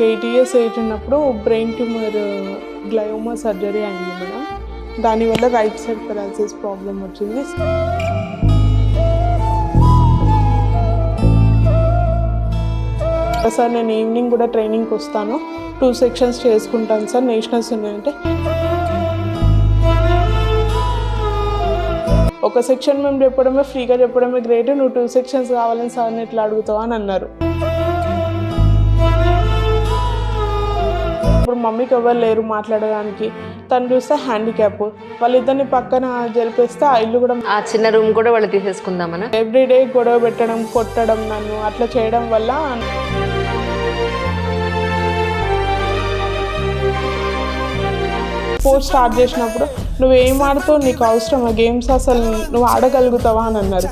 8 years age ఉన్నప్పుడు brain tumour గ్లయోమా surgery అయింది madam. దానివల్ల రైట్ సైడ్ పెరాలసిస్ ప్రాబ్లం వచ్చింది. సార్ నేను ఈవినింగ్ కూడా ట్రైనింగ్కి వస్తాను, 2 సెక్షన్స్ చేసుకుంటాను సార్. నేషనల్స్ ఉన్నాయంటే ఒక సెక్షన్ మేము చెప్పడమే ఫ్రీగా చెప్పడమే గ్రేట్, నువ్వు 2 సెక్షన్స్ కావాలని సార్ని ఎట్లా అడుగుతావు అని అన్నారు. ఇప్పుడు మమ్మీకి ఎవరు లేరు మాట్లాడడానికి, తను చూస్తే హ్యాండిక్యాప్, వాళ్ళిద్దరిని పక్కన జరిపేస్తే ఆ ఇల్లు కూడా, ఆ చిన్న రూమ్ కూడా వాళ్ళు తీసేసుకుందామని ఎవ్రీడే గొడవ పెట్టడం, కొట్టడం, నన్ను అట్లా చేయడం వల్ల స్పోర్ట్స్ స్టార్ట్ చేసినప్పుడు నువ్వేం ఆడుతావు, నీకు అవసరమా గేమ్స్, అసలు నువ్వు ఆడగలుగుతావా అని అన్నారు.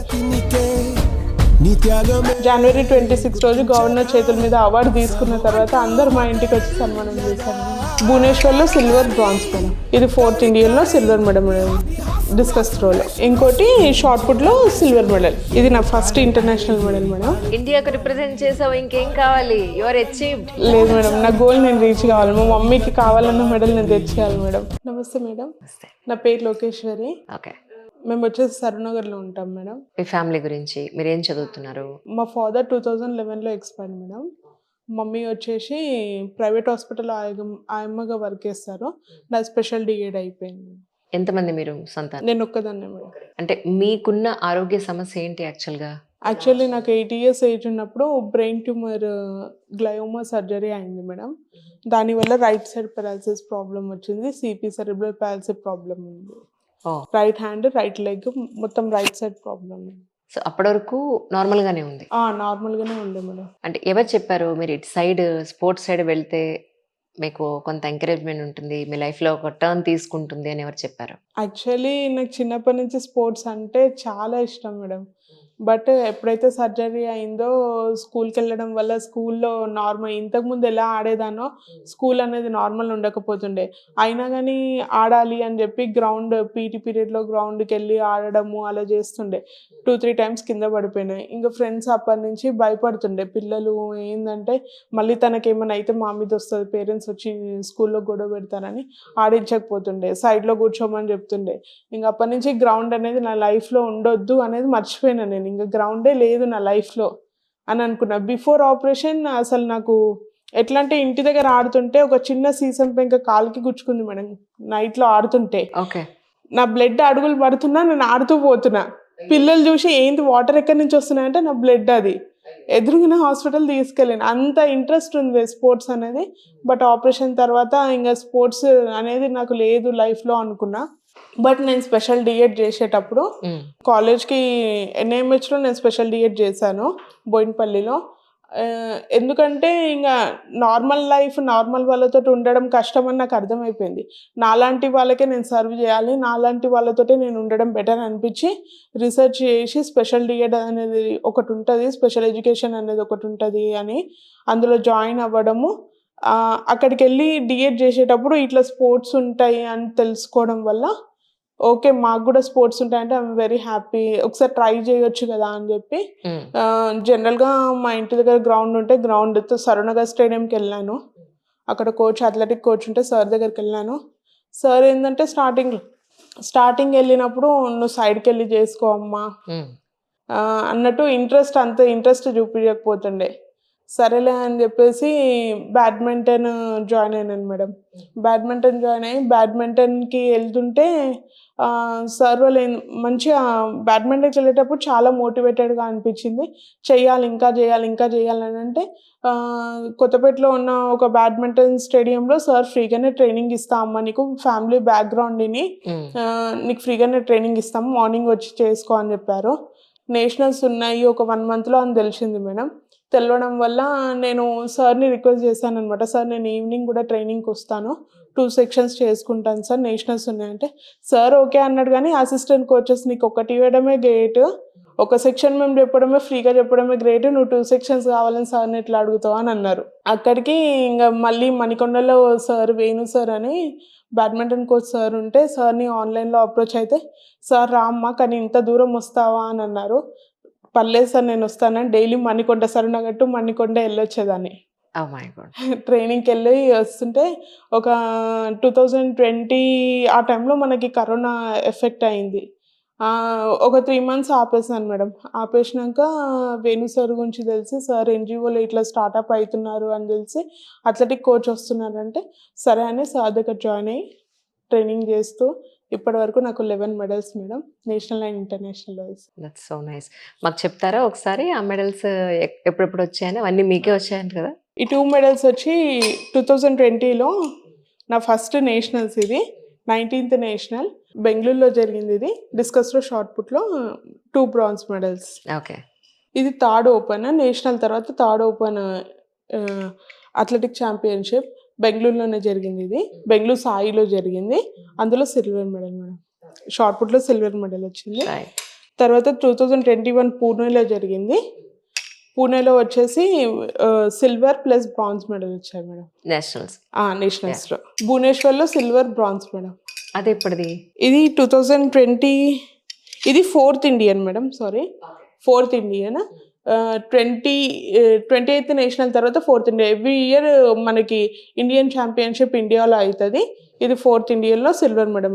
జనవరి 26 రోజు గవర్నర్ చేతుల మీద అవార్డు తీసుకున్న తర్వాత అందరు మా ఇంటికి వచ్చి సన్మానం చేశారు. భువనేశ్వర్లో సిల్వర్, బ్రాంజ్ మేడం. ఇది 4th ఇండియన్లో సిల్వర్ మెడల్ డిస్కస్ త్రోలో. ఇంకోటి షార్ట్ పుట్లో సిల్వర్ మెడల్. ఇది నా ఫస్ట్ ఇంటర్నేషనల్ మెడల్ మేడం. ఇండియాకు రిప్రజెంట్ చేసావు, ఇంకేం కావాలి? You are achieved. లేదు మేడం, నా గోల్ నేను రీచ్ కావాలి. మా మమ్మీకి కావాలన్న మెడల్ నేను తెచ్చేయాలి మేడం. నమస్తే మేడం, నా పేరు లోకేశ్వరి. ఓకే, మేము వచ్చేసి సరూనగర్లో ఉంటాం మేడం. మీ ఫ్యామిలీ గురించి, మీరు ఏం చదువుతున్నారు? మా ఫాదర్ 2011లో ఎక్స్పైర్ మేడం. మమ్మీ వచ్చేసి ప్రైవేట్ హాస్పిటల్ ఆయమ్మగా వర్క్ చేస్తారు. నా స్పెషల్ డిఎడ్ అయిపోయింది. ఎంతమంది మీరు సంతానం? నేను ఒక్కదాన్నే మేడం. అంటే మీకున్న ఆరోగ్య సమస్య ఏంటి యాక్చువల్గా? యాక్చువల్లీ నాకు 8 ఇయర్స్ ఏజ్ ఉన్నప్పుడు బ్రెయిన్ ట్యూమర్ గ్లయోమా సర్జరీ అయింది మేడం. దానివల్ల రైట్ సైడ్ పెరాలసిస్ ప్రాబ్లం వచ్చింది. సిపి సెరిబ్రల్ పాలసీ ప్రాబ్లం ఉంది. రైట్ హ్యాండ్, రైట్ లెగ్, మొత్తం రైట్ సైడ్ ప్రాబ్లం. సో అప్పటి వరకు నార్మల్గానే ఉంది? నార్మల్గానే ఉంది మేడం. అంటే ఎవరు చెప్పారు మీరు ఇటు సైడ్ స్పోర్ట్స్ సైడ్ వెళ్తే మీకు కొంత ఎంకరేజ్మెంట్ ఉంటుంది, మీ లైఫ్లో ఒక టర్న్ తీసుకుంటుంది అని ఎవరు చెప్పారు? యాక్చువల్లీ నాకు చిన్నప్పటి నుంచి స్పోర్ట్స్ అంటే చాలా ఇష్టం మేడం. బట్ ఎప్పుడైతే సర్జరీ అయిందో స్కూల్కి వెళ్ళడం వల్ల స్కూల్లో నార్మల్, ఇంతకుముందు ఎలా ఆడేదానో స్కూల్ అనేది నార్మల్ ఉండకపోతుండే. అయినా కానీ ఆడాలి అని చెప్పి గ్రౌండ్, పీటీ పీరియడ్లో గ్రౌండ్కి వెళ్ళి ఆడడము అలా చేస్తుండే. 2-3 టైమ్స్ కింద పడిపోయినాయి. ఇంకా ఫ్రెండ్స్ అప్పటి నుంచి భయపడుతుండే. పిల్లలు ఏంటంటే మళ్ళీ తనకేమైనా అయితే మా మీద వస్తుంది, పేరెంట్స్ వచ్చి స్కూల్లో గొడవ పెడతారని ఆడించకపోతుండే, సైడ్లో కూర్చోమని చెప్తుండే. ఇంకా అప్పటి నుంచి గ్రౌండ్ అనేది నా లైఫ్లో ఉండొద్దు అనేది మర్చిపోయినా. నేను ఇంకా గ్రౌండే లేదు నా లైఫ్లో అని అనుకున్నా. బిఫోర్ ఆపరేషన్ అసలు నాకు ఎట్లా అంటే ఇంటి దగ్గర ఆడుతుంటే ఒక చిన్న సీసం పెంక కాలుకి గుచ్చుకుంది మేడం. నైట్లో ఆడుతుంటే నా బ్లడ్ అడుగులు పడుతున్నా, నేను ఆడుతూ పోతున్నా. పిల్లలు చూసి ఏంటి వాటర్ ఎక్కడి నుంచి వస్తున్నాయంటే నా బ్లడ్ అది. ఎదురుగా హాస్పిటల్ తీసుకెళ్ళాను. అంత ఇంట్రెస్ట్ ఉంది స్పోర్ట్స్ అనేది. బట్ ఆపరేషన్ తర్వాత ఇంకా స్పోర్ట్స్ అనేది నాకు లేదు లైఫ్లో అనుకున్నా. బట్ నేను స్పెషల్ డిఎడ్ చేసేటప్పుడు కాలేజ్కి ఎన్ఐఎంహెచ్లో నేను స్పెషల్ డిఎడ్ చేశాను బోయినపల్లిలో. ఎందుకంటే ఇంకా నార్మల్ లైఫ్, నార్మల్ వాళ్ళతో ఉండడం కష్టం అని నాకు అర్థమైపోయింది. నాలాంటి వాళ్ళకే నేను సర్వ్ చేయాలి, నాలాంటి వాళ్ళతోటే నేను ఉండడం బెటర్ అనిపించి రీసెర్చ్ చేసి స్పెషల్ డిఎడ్ అనేది ఒకటి ఉంటుంది, స్పెషల్ ఎడ్యుకేషన్ అనేది ఒకటి ఉంటుంది అని అందులో జాయిన్ అవ్వడము. అక్కడికి వెళ్ళి డిఎడ్ చేసేటప్పుడు ఇట్లా స్పోర్ట్స్ ఉంటాయి అని తెలుసుకోవడం వల్ల ఓకే మాకు కూడా స్పోర్ట్స్ ఉంటాయంటే ఐఎమ్ వెరీ హ్యాపీ, ఒకసారి ట్రై చేయొచ్చు కదా అని చెప్పి జనరల్గా మా ఇంటి దగ్గర గ్రౌండ్ ఉంటే గ్రౌండ్తో సరూనగర్ స్టేడియంకి వెళ్ళాను. అక్కడ కోచ్, అథ్లెటిక్ కోచ్ ఉంటే సార్ దగ్గరికి వెళ్ళాను. సార్ ఏంటంటే స్టార్టింగ్ వెళ్ళినప్పుడు నువ్వు సైడ్కి వెళ్ళి చేసుకో అమ్మా అన్నట్టు అంత ఇంట్రెస్ట్ చూపించకపోతుండే. సరేలే అని చెప్పేసి బ్యాడ్మింటన్ జాయిన్ అయినాను మేడం. బ్యాడ్మింటన్ జాయిన్ అయ్యి బ్యాడ్మింటన్కి వెళ్తుంటే సార్ వాళ్ళు మంచిగా బ్యాడ్మింటన్కి వెళ్ళేటప్పుడు చాలా మోటివేటెడ్గా అనిపించింది. ఇంకా చేయాలి అని అంటే కొత్తపేటలో ఉన్న ఒక బ్యాడ్మింటన్ స్టేడియంలో సార్ ఫ్రీగానే ట్రైనింగ్ ఇస్తామమ్మా, నీకు ఫ్యామిలీ బ్యాక్గ్రౌండ్ని నీకు ఫ్రీగానే ట్రైనింగ్ ఇస్తాము, మార్నింగ్ వచ్చి చేసుకో అని చెప్పారు. నేషనల్స్ ఉన్నాయి ఒక 1 monthలో అని తెలిసింది మేడం. తెలవడం వల్ల నేను సార్ని రిక్వెస్ట్ చేశాను అనమాట. సార్ నేను ఈవినింగ్ కూడా ట్రైనింగ్కి వస్తాను, 2 సెక్షన్స్ చేసుకుంటాను సార్, నేషనల్స్ ఉన్నాయంటే సార్ ఓకే అన్నాడు. కానీ అసిస్టెంట్ కోచెస్ నీకు ఒకటి ఇవ్వడమే గ్రేట్, ఒక సెక్షన్ మేము చెప్పడమే ఫ్రీగా చెప్పడమే గ్రేట్, నువ్వు 2 సెక్షన్స్ కావాలని సార్ని ఎట్లా అడుగుతావు అని అన్నారు. అక్కడికి ఇంకా మళ్ళీ మణికొండలో సార్ వేణు సార్ అని బ్యాడ్మింటన్ కోచ్ సార్ ఉంటే సార్ని ఆన్లైన్లో అప్రోచ్ అయితే సార్ రామ్మా కానీ ఇంత దూరం వస్తావా అని అన్నారు. పర్లేదు సార్ నేను వస్తానని డైలీ మణికొండ, సరూనగర్ టు మణికొండ వెళ్ళొచ్చేదాన్ని. Oh my God! ట్రైనింగ్‌కి వెళ్ళి వస్తుంటే ఒక 2020 ఆ టైంలో మనకి కరోనా ఎఫెక్ట్ అయింది. ఒక 3 మంత్స్ ఆపేసాను మేడం. ఆపేసినాక వేణు సార్ గురించి తెలిసి, సార్ ఎన్‌జీఓలో ఇట్లా స్టార్టప్ అయితున్నారు అని తెలిసి, అథ్లెటిక్ కోచ్ వస్తున్నారంటే, సరే అని సార్ దగ్గర జాయిన్ అయ్యి ట్రైనింగ్ చేస్తూ ఇప్పటివరకు నాకు 11 medals madam. National and international wise. That's so nice. మాకు చెప్తారా ఒకసారి ఆ మెడల్స్ ఎప్పుడెప్పుడు వచ్చాయని? అవన్నీ మీకే వచ్చాయంట కదా? ఈ 2 మెడల్స్ వచ్చి 2020లో నా ఫస్ట్ నేషనల్స్ ఇది. 19థ్ నేషనల్ బెంగుళూరులో జరిగింది ఇది. డిస్కస్‌లో షాట్ పుట్‌లో 2 బ్రాంజ్ మెడల్స్. ఓకే. ఇది థర్డ్ ఓపెన్. నేషనల్ తర్వాత థర్డ్ ఓపెన్ అథ్లెటిక్ ఛాంపియన్‌షిప్ బెంగుళూరులోనే జరిగింది ఇది. బెంగుళూరు సాయిలో జరిగింది. అందులో సిల్వర్ మెడల్ మేడం. షాట్ పుట్‌లో సిల్వర్ మెడల్ వచ్చింది. రైట్. తర్వాత 2021 పూణేలో జరిగింది. పూణేలో వచ్చేసి సిల్వర్ ప్లస్ బ్రాంజ్ మెడల్ వచ్చాయి మేడం. నేషనల్స్. నేషనల్స్‌లో. భువనేశ్వర్‌లో సిల్వర్, బ్రాంజ్ మేడం. అది ఎప్పటిది? ఇది 2020 ఇది 4థ్ ఇండియన్ మేడం. సారీ. 4థ్ ఇండియన్. 28థ్ నేషనల్ తర్వాత 4థ్ ఇండియన్. ఎవ్రీ ఇయర్ మనకి ఇండియన్ ఛాంపియన్‌షిప్ ఇండియాలో అయితది. ఇది 4థ్ ఇండియన్‌లో సిల్వర్ మేడం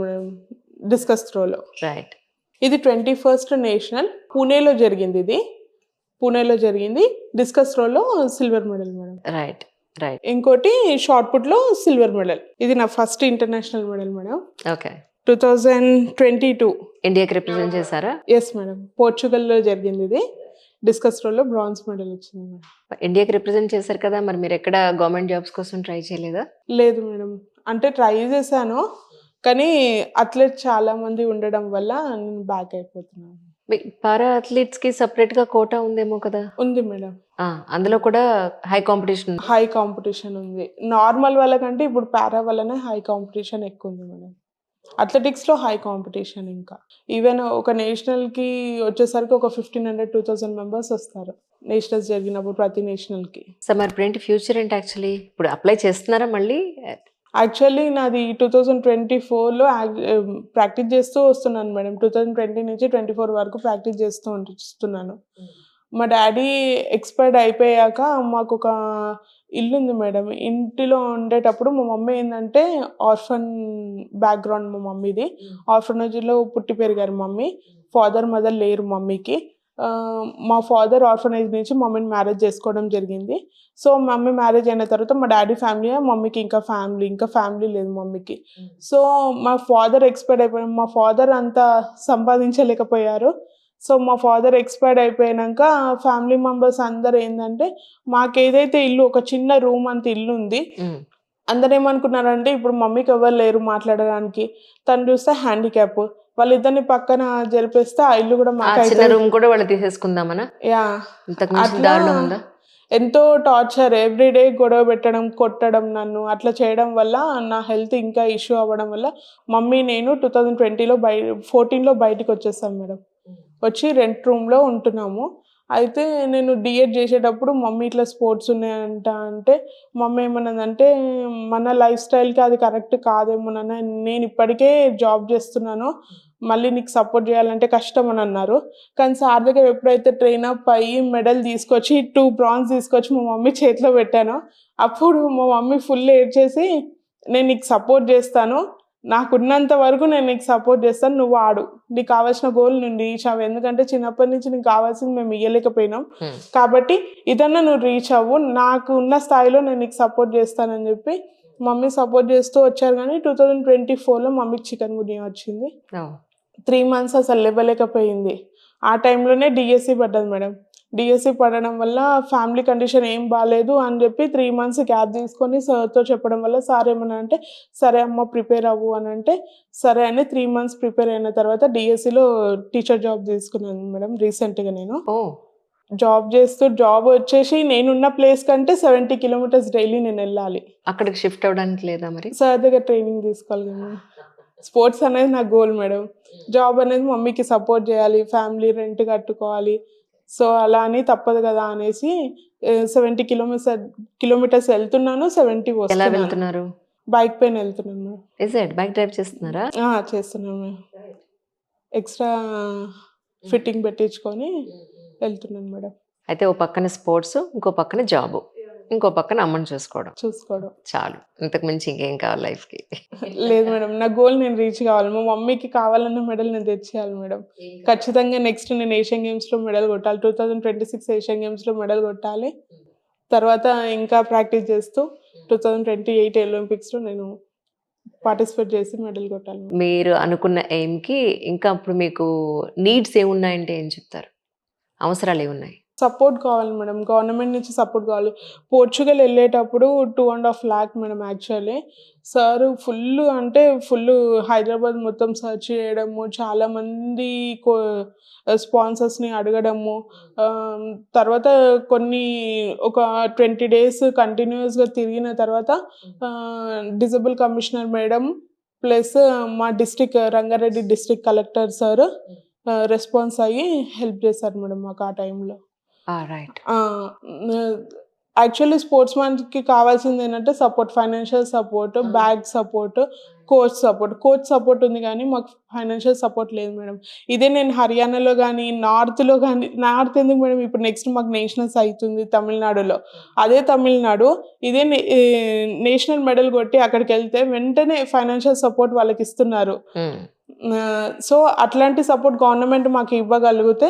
డిస్కస్ త్రోలో. రైట్. ఇది 21st నేషనల్ పూణేలో జరిగింది ఇది. పూణేలో జరిగింది. డిస్కస్ త్రోలో silver medal madam. Right. Right. ఇంకోటి షాట్ పుట్‌లో సిల్వర్ మెడల్. ఇది నా first international medal madam. Okay. 2022. ఇండియాకి రిప్రజెంట్ చేశారా? Yes madam. పోర్చుగల్‌లో జరిగింది ఇది. డిస్కస్ త్రోలో బ్రాంజ్ మెడల్ వచ్చింది మేడం. ఇండియాకి రిప్రజెంట్ చేశారు కదా! మరి మీరెక్కడ గవర్నమెంట్ జాబ్స్ కోసం ట్రై చేయలేదా? లేదు మేడం. అంటే ట్రై చేశాను. కానీ అథ్లెట్స్ చాలా మంది ఉండడం వల్ల నేను బ్యాక్ అయిపోతున్నాను. పారా అథ్లీట్స్‌కి సెపరేట్‌గా కోటా ఉందేమో కదా? ఉంది మేడం. అందులో కూడా హై కాంపిటీషన్. హై కాంపిటీషన్ ఉంది. నార్మల్ వాళ్ళకంటే ఇప్పుడు పారా వల్లనే హై కాంపిటీషన్ ఎక్కువ ఉంది మేడం. అథ్లెటిక్స్‌లో హై కాంపిటీషన్ ఇంకా. ఈవెన్ ఒక నేషనల్‌కి వచ్చేసరికి ఒక 1500, 2000 మెంబర్స్ వస్తారు. నేషనల్స్ జరిగినప్పుడు ప్రతి నేషనల్‌కి. సో మరి ఇప్పుడేంటి ఫ్యూచర్ ఏంటి యాక్చువల్లీ? ఇప్పుడు అప్లై చేస్తున్నారా మళ్ళీ? యాక్చువల్లీ నాది 2024లో ప్రాక్టీస్ చేస్తూ వస్తున్నాను మేడం. 2020 నుంచి 24 వరకు ప్రాక్టీస్ చేస్తూ వస్తున్నాను. మా డ్యాడీ ఎక్స్‌పైర్డ్ అయిపోయాక మాకొక ఇల్లుంది మేడం. ఇంటిలో ఉండేటప్పుడు మా మమ్మీ ఏందంటే ఆర్ఫన్ బ్యాక్‌గ్రౌండ్ మా మమ్మీది. ఆర్ఫనేజ్‌లో పుట్టి పెరిగారు మమ్మీ. ఫాదర్, మదర్ లేరు మమ్మీకి. మా ఫాదర్ ఆర్ఫనేజ్ నుంచి మమ్మీని మ్యారేజ్ చేసుకోవడం జరిగింది. సో, మమ్మీ మ్యారేజ్ అయిన తర్వాత మా డ్యాడీ ఫ్యామిలీయే మమ్మీకి ఇంకా ఫ్యామిలీ లేదు మమ్మీకి. సో, మా ఫాదర్ ఎక్స్‌పైర్డ్ అయిపోయారు. మా ఫాదర్ అంత సంపాదించలేకపోయారు. సో, మా ఫాదర్ ఎక్స్‌పైర్డ్ అయిపోయినాక ఫ్యామిలీ మెంబర్స్ అందరూ ఏందంటే మాకేదైతే ఇల్లు ఒక చిన్న రూమ్ అంత ఇల్లుంది. అందరేమనుకున్నారంటే ఇప్పుడు మమ్మీకి ఎవరు లేరు మాట్లాడడానికి. తను చూస్తే హ్యాండిక్యాప్. వాళ్ళిద్దరిని పక్కన జరిపేస్తే ఆ ఇల్లు కూడా చిన్న మాకైతే రూమ్ కూడా వాళ్ళు తీసేసుకుందామనా? యాహ్! ఇంతకు మించిన అట్లా దారుణం ఉందా? ఎంతో టార్చర్ ఎవ్రీడే గొడవ పెట్టడం, కొట్టడం నన్ను. అట్లా చేయడం వల్ల నా హెల్త్ ఇంకా ఇష్యూ అవ్వడం వల్ల మమ్మీ నేను 2020లో 14లో బయటికొచ్చేసాం మేడం. వచ్చి రెంట్ రూమ్‌లో ఉంటున్నాము. అయితే నేను డీఎడ్ చేసేటప్పుడు మమ్మీ ఇట్లా స్పోర్ట్స్ ఉన్నాయంట అంటే, మమ్మీ ఏమన్నదంటే, మన లైఫ్ స్టైల్‌కి అది కరెక్ట్ కాదేమో నాన్న. నేను ఇప్పటికే జాబ్ చేస్తున్నాను. మళ్ళీ నీకు సపోర్ట్ చేయాలంటే కష్టం అని అన్నారు. కానీ సార్ దగ్గర ఎప్పుడైతే ట్రైన్ అప్ అయ్యి మెడల్ తీసుకొచ్చి 2 బ్రాంజ్ తీసుకొచ్చి మా మమ్మీ చేతిలో పెట్టానో, అప్పుడు మా మమ్మీ ఫుల్ ఏడ్చేసి, నేను నీకు సపోర్ట్ చేస్తాను. నాకున్నంత వరకు నేను నీకు సపోర్ట్ చేస్తాను. నువ్వు ఆడు. నీకు కావాల్సిన గోల్ నువ్వు రీచ్ అవ్వు. ఎందుకంటే చిన్నప్పటి నుంచి నీకు కావాల్సింది మేము ఇయ్యలేకపోయినాం. కాబట్టి ఇదన్నా నువ్వు రీచ్ అవ్వు. నాకు ఉన్న స్థాయిలో నేను నీకు సపోర్ట్ చేస్తానని చెప్పి మమ్మీ సపోర్ట్ చేస్తూ వచ్చారు. కానీ 2024లో మమ్మీకి చికెన్ గున్యా వచ్చింది. 3 మంత్స్ అసలు లేవలేకపోయింది. ఆ టైంలోనే డీఎస్సీ పడ్డది మేడం. డీఎస్సీ పడడం వల్ల ఫ్యామిలీ కండిషన్ ఏం బాలేదు అని చెప్పి 3 మంత్స్ గ్యాప్ తీసుకొని సార్‌తో చెప్పడం వల్ల సార్ ఏమన్నారంటే, సరే అమ్మ ప్రిపేర్ అవ్వు అని అంటే, సరే అని 3 మంత్స్ ప్రిపేర్ అయిన తర్వాత డీఎస్సీలో టీచర్ జాబ్ తీసుకున్నాను మేడం రీసెంట్‌గా నేను. జాబ్ చేస్తూ జాబ్ వచ్చేసి నేనున్న ప్లేస్ కంటే 70 కిలోమీటర్స్ డైలీ నేనెళ్ళాలి. అక్కడికి షిఫ్ట్ అవ్వడానికి లేదా మరి? సార్ దగ్గర ట్రైనింగ్ తీసుకోవాలి కదా! స్పోర్ట్స్ అనేది నా గోల్ మేడం. జాబ్ అనేది మమ్మీకి సపోర్ట్ చేయాలి. ఫ్యామిలీ రెంట్ కట్టుకోవాలి. సో, అలా అని తప్పదు కదా అనేసి 70 కిలోమీటర్స్ వెళ్తున్నాను. 70 ఎలా వస్తున్నాను. వెళ్తున్నారు? బైక్ పైన వెళ్తున్నాను madam. Is it? Bike drive చేస్తున్నారా? చేస్తున్నాను మేడం. ఎక్స్‌ట్రా ఫిట్టింగ్ పెట్టించుకొని వెళ్తున్నాను మేడం. అయితే ఓ పక్కన స్పోర్ట్స్, ఇంకో పక్కన జాబు. ఇంకో పక్కన అమ్మని చూసుకోవడం. చూసుకోవడం. చాలు. ఇంతకు మించి ఇంకేం కావాలి లైఫ్‌కి. లేదు మేడం. నా గోల్ నేను రీచ్ కావాలి. మా మమ్మీకి కావాలన్న మెడల్ నేను తెచ్చేయాలి మేడం. ఖచ్చితంగా నెక్స్ట్ నేను ఏషియన్ గేమ్స్‌లో మెడల్ కొట్టాలి. 2026 ఏషియన్ గేమ్స్‌లో మెడల్ కొట్టాలి. తర్వాత ఇంకా ప్రాక్టీస్ చేస్తూ 2028 ఒలింపిక్స్‌లో నేను పార్టిసిపేట్ చేసి మెడల్ కొట్టాలి. మీరు అనుకున్న ఎయిమ్‌కి ఇంకా అప్పుడు మీకు నీడ్స్ ఏమున్నాయంటే ఏం చెప్తారు? అవసరాలు ఏమున్నాయి? సపోర్ట్ కావాలి మేడం. గవర్నమెంట్ నుంచి సపోర్ట్ కావాలి. పోర్చుగల్ ఎళ్ళేటప్పుడు 2.5 lakh madam actually. Sir full Hyderabad మొత్తం సెర్చ్ చేయడము, చాలామంది స్పాన్సర్స్‌ని అడగడము, తర్వాత ఒక 20 డేస్ కంటిన్యూయస్‌గా తిరిగిన తర్వాత డిజబుల్ కమిషనర్ మేడం ప్లస్ మా Rangareddy district collector sir response అయ్యి హెల్ప్ చేశారు మేడం మాకు ఆ టైంలో. రైట్. యాక్చువల్లీ స్పోర్ట్స్ మ్యాన్‌కి కావాల్సిందేంటంటే support, financial support, bag support, coach support. Coach support ఉంది గానీ, మాకు ఫైనాన్షియల్ సపోర్ట్ లేదు మేడం. ఇదే నేను హర్యానాలో గానీ, నార్త్ ఎందుకు మేడం, ఇప్పుడు నెక్స్ట్ మాకు నేషనల్స్ అయితుంది తమిళనాడులో. అదే తమిళనాడు ఇదే నేషనల్ మెడల్ కొట్టి అక్కడికెళ్తే వెంటనే ఫైనాన్షియల్ సపోర్ట్ వాళ్ళకిస్తున్నారు. సో, అట్లాంటి సపోర్ట్ గవర్నమెంట్ మాకు ఇవ్వగలిగితే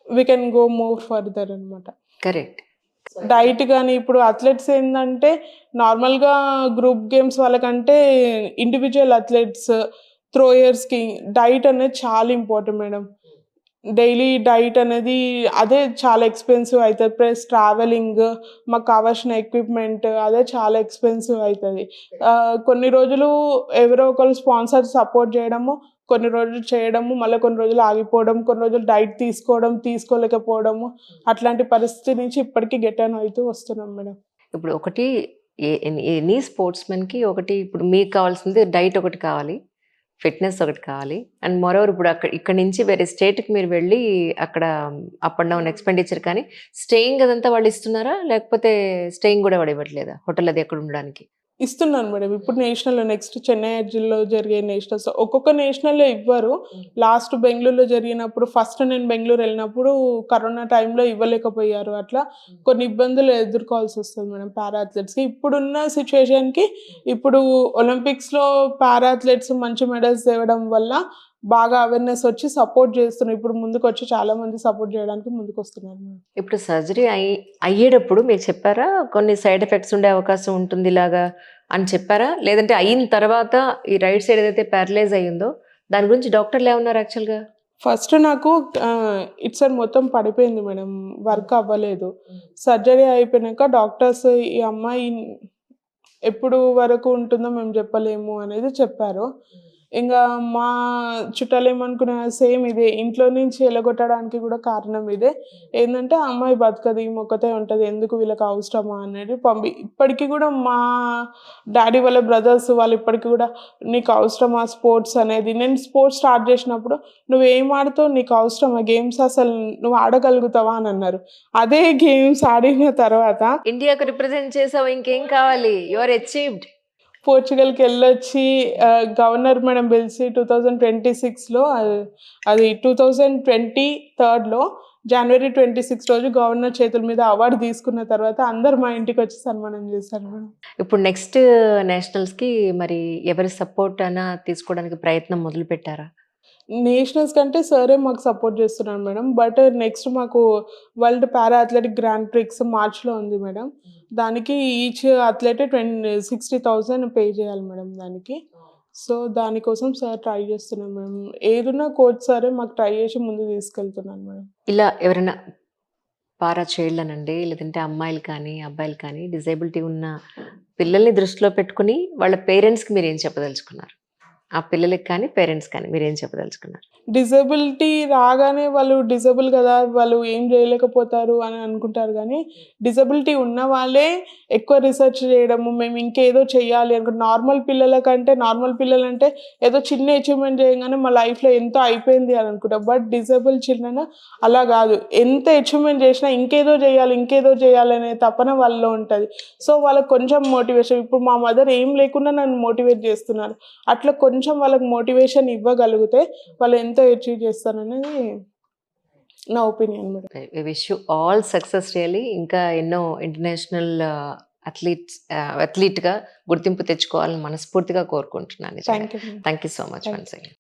we can go more further అనమాట. కరెక్ట్. డైట్ గానీ, ఇప్పుడు అథ్లెట్స్ ఏందంటే నార్మల్‌గా గ్రూప్ గేమ్స్ వాళ్ళకంటే ఇండివిడ్యువల్ అథ్లెట్స్, త్రోయర్స్‌కి డైట్ అనేది చాలా ఇంపార్టెంట్ మేడం. డైలీ డైట్ అనేది అదే చాలా ఎక్స్‌పెన్సివ్ అయితది. ప్లస్ ట్రావెలింగ్, మాకు కావాల్సిన ఎక్విప్‌మెంట్ అదే చాలా ఎక్స్‌పెన్సివ్ అయితది. కొన్ని రోజులు ఎవరో ఒకళ్ళు స్పాన్సర్ సపోర్ట్ జేయడము, కొన్ని రోజులు చేయడము, మళ్ళీ కొన్ని రోజులు ఆగిపోవడం, కొన్ని రోజులు డైట్ తీసుకోలేకపోవడము, అట్లాంటి పరిస్థితి నుంచి ఇప్పటికి గెట్ ఆన్ అవుతూ వస్తున్నాం మేడం. ఇప్పుడు ఒకటి ఎనీ స్పోర్ట్స్‌మెన్‌కి ఒకటి ఇప్పుడు మీకు కావాల్సింది డైట్ ఒకటి కావాలి. ఫిట్‌నెస్ ఒకటి కావాలి. అండ్ మోరోవర్ ఇప్పుడు ఇక్కడి నుంచి వేరే స్టేట్‌కి మీరు వెళ్ళి అక్కడ అప్ అండ్ డౌన్ ఎక్స్‌పెండిచర్ కానీ, స్టేయింగ్ అదంతా వాళ్ళు ఇస్తున్నారా? లేకపోతే స్టేయింగ్ గూడా వాడు ఇవ్వట్లేదా? హోటల్ అది ఎక్కడ ఉండడానికి? ఇస్తున్నాను మేడం. ఇప్పుడు నెక్స్ట్ చెన్నై ఎడ్జ్‌లో జరిగే నేషనల్స్ ఒక్కొక్క నేషనల్‌లో ఇవ్వరు. లాస్ట్ బెంగుళూరులో జరిగినప్పుడు ఫస్ట్ నేను బెంగుళూరు ఎళ్ళినప్పుడు కరోనా టైంలో ఇవ్వలేకపోయారు. అట్లా కొన్ని ఇబ్బందులు ఎదుర్కోవాల్సొస్తది మేడం పారా అథ్లెట్స్‌కి. ఇప్పుడున్న సిట్యుయేషన్‌కి ఇప్పుడు ఒలింపిక్స్‌లో పారా అథ్లెట్స్ మంచి మెడల్స్ తేవడం వల్ల బాగా అవేర్‌నెస్ వచ్చి సపోర్ట్ చేస్తున్నారు. ఇప్పుడు ముందుకొచ్చి చాలామంది సపోర్ట్ చేయడానికి ముందుకొస్తున్నారు మేడం. ఇప్పుడు సర్జరీ అయ్యేటప్పుడు మీకు చెప్పారా? కొన్ని సైడ్ ఎఫెక్ట్స్ ఉండే అవకాశం ఉంటుంది ఇలాగా అని చెప్పారా? లేదంటే అయిన తర్వాత ఈ రైట్ సైడ్ ఏదైతే పారలైజ్ అయ్యిందో దాని గురించి డాక్టర్లు ఏమన్నారు యాక్చువల్‌గా? ఫస్ట్ నాకు ఇటు సైడ్ మొత్తం పడిపోయింది మేడం. వర్క్ అవ్వలేదు. సర్జరీ అయిపోయినాక డాక్టర్స్ ఈ అమ్మాయి ఎప్పుడు వరకు ఉంటుందో మేము చెప్పలేము అనేది చెప్పారు. ఇంగా మా చుట్టాలేమనుకున్నారు సేమ్ ఇదే. ఇంట్లో నుంచి ఎలగొట్టడానికి గూడా కారణం ఇదే. ఏందంటే ఆ అమ్మాయి బతకదు, ఈమె ఒక్కతే ఉంటది. ఎందుకు వీళ్ళకి అవసరమా అనేది ఇప్పటికి గూడా మా డ్యాడీ వాళ్ళ బ్రదర్స్ వాళ్ళు ఇప్పటికి గూడా నీకు అవసరమా స్పోర్ట్స్ అనేది? నేను స్పోర్ట్స్ స్టార్ట్ జేసినప్పుడు నువ్వేం ఆడుతావు? నీకు అవసరమా గేమ్స్ అసలు నువ్వు ఆడగలుగుతావా అని అన్నారు. అదే గేమ్స్ ఆడిన తర్వాత ఇండియాకు రిప్రజెంట్ చేసావు ఇంకేం కావాలి? You are achieved. పోర్చుగల్‌కెళ్ళొచ్చి గవర్నర్ మేడం పిలిచి 2026లో అది 2023లో జనవరి 26 రోజు గవర్నర్ చేతుల మీద అవార్డ్ తీసుకున్న తర్వాత అందరూ మా ఇంటికొచ్చి సన్మానం చేశారు మేడం. ఇప్పుడు నెక్స్ట్ నేషనల్స్‌కి మరి ఎవరి సపోర్ట్ అయినా తీసుకోవడానికి ప్రయత్నం మొదలుపెట్టారా? నేషనల్స్ కంటే సారే మాకు సపోర్ట్ చేస్తున్నారు మేడం. బట్ నెక్స్ట్ మాకు world para athletic grand prix మార్చ్‌లో ఉంది మేడం. దానికి ఈచ్ అథ్లెట్ 60,000 పే చేయాలి మేడం దానికి. సో, దానికోసం సార్ ట్రై చేస్తున్నాం మేడం. ఏదున్నా కోచ్ సారే మాకు ట్రై చేసి ముందుకు తీసుకెళ్తున్నారు మేడం. ఇలా ఎవరైనా పారా చైల్డ్‌లనండి, లేదంటే అమ్మాయిలు కానీ, అబ్బాయిలు కానీ డిజేబిలిటీ ఉన్న పిల్లల్ని దృష్టిలో పెట్టుకొని వాళ్ళ పేరెంట్స్‌కి మీరేం చెప్పదలుచుకున్నారు? ఆ పిల్లలకి కానీ, పేరెంట్స్ కానీ మీరేం చెప్పదలుచుకున్నారు? డిజబిలిటీ రాగానే వాళ్ళు డిజబుల్ కదా! వాళ్ళు ఏం చేయలేకపోతారు అని అనుకుంటారు గానీ, డిజబిలిటీ ఉన్న వాళ్ళే ఎక్కువ రిసర్చ్ చేయడము, మేము ఇంకేదో చెయ్యాలి నార్మల్ పిల్లలంటే ఏదో చిన్న అచీవ్‌మెంట్ చేయంగానే మా లైఫ్‌లో ఎంతో అయిపోయింది అని అనుకుంటాం. బట్ డిజేబుల్ చిల్డ్రన్ అలా గాదు. ఎంత అచీవ్‌మెంట్ చేసినా ఇంకేదో చేయాలి అనే తపన వాళ్ళలో ఉంటది. సో, వాళ్ళకి కొంచెం మోటివేషన్ ఇప్పుడు మా మదర్ ఏం లేకున్నా నన్ను మోటివేట్ చేస్తున్నారు. అట్లా కొంచెం వాళ్ళకి మోటివేషన్ ఇవ్వగలిగితే వాళ్ళు ఎంతో అచీవ్ చేస్తారనేది నా opinion madam. Wish you all success really. ఇంకా ఎన్నో ఇంటర్నేషనల్ అథ్లీట్గా గుర్తింపు తెచ్చుకోవాలని మనస్ఫూర్తిగా కోరుకుంటున్నాను. Thank you madam. Thank you so much Thank once again.